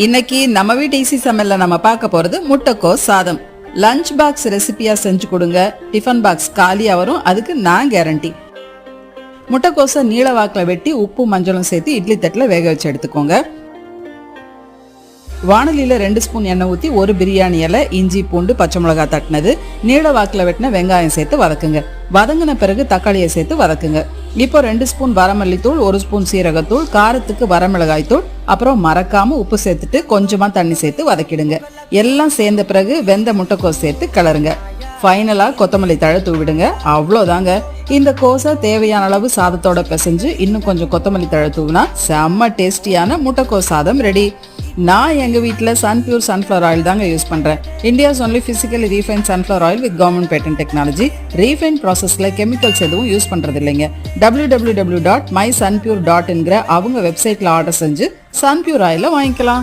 இன்னைக்கு நம்ம வீட்டு ஈஸி சமையல்ல நம்ம பார்க்க போறது முட்டைக்கோஸ் சாதம். லஞ்ச் பாக்ஸ் ரெசிபியா செஞ்சு கொடுங்க. டிஃபன் பாக்ஸ் காலியா வரும், அதுக்கு நான் கேரண்டி. முட்டைக்கோஸை நீள வாக்கில் வெட்டி உப்பு மஞ்சளும் சேர்த்து இட்லி தட்டில் வேக வச்சு எடுத்துக்கோங்க. வானலியில 2 ஸ்பூன் எண்ணெய் ஊற்றி ஒரு பிரியாணி இலை, இஞ்சி பூண்டு பச்சை மிளகாய் தட்டினது, நீள வாக்கில் வெட்டின வெங்காயம் சேர்த்து வதக்குங்க. வதங்கின பிறகு தக்காளியை சேர்த்து வதக்குங்க. இப்போ 2 ஸ்பூன் வரமல்லித்தூள், 1 ஸ்பூன் சீரகத்தூள், காரத்துக்கு வரமிளகாய் தூள், அப்புறம் மறக்காம உப்பு சேர்த்துட்டு கொஞ்சமா தண்ணி சேர்த்து வதக்கிடுங்க. எல்லாம் சேர்ந்த பிறகு வெந்த முட்டைக்கோஸ் சேர்த்து கிளறுங்க. ஃபைனலா கொத்தமல்லி தழை தூவிடுங்க. அவ்வளோதாங்க. இந்த கோஸை தேவையான அளவு சாதத்தோட பிசைஞ்சு இன்னும் கொஞ்சம் கொத்தமல்லி தழை தூவினா செம்ம டேஸ்டியான முட்டைக்கோஸ் சாதம் ரெடி. நான் எங்க வீட்டில் சன்பியூர் சன்ஃப்ளவர் ஆயில் தாங்க யூஸ் பண்றேன். India's only physically refine sunflower oil with government patent technology. Refine ப்ராசஸ்ல கெமிக்கல்ஸ் எதுவும் யூஸ் பண்றது இல்லைங்க. www.mysunpure.in அவங்க வெப்சைட்ல ஆர்டர் செஞ்சு சன்பியூர் ஆயில வாங்கிக்கலாம்.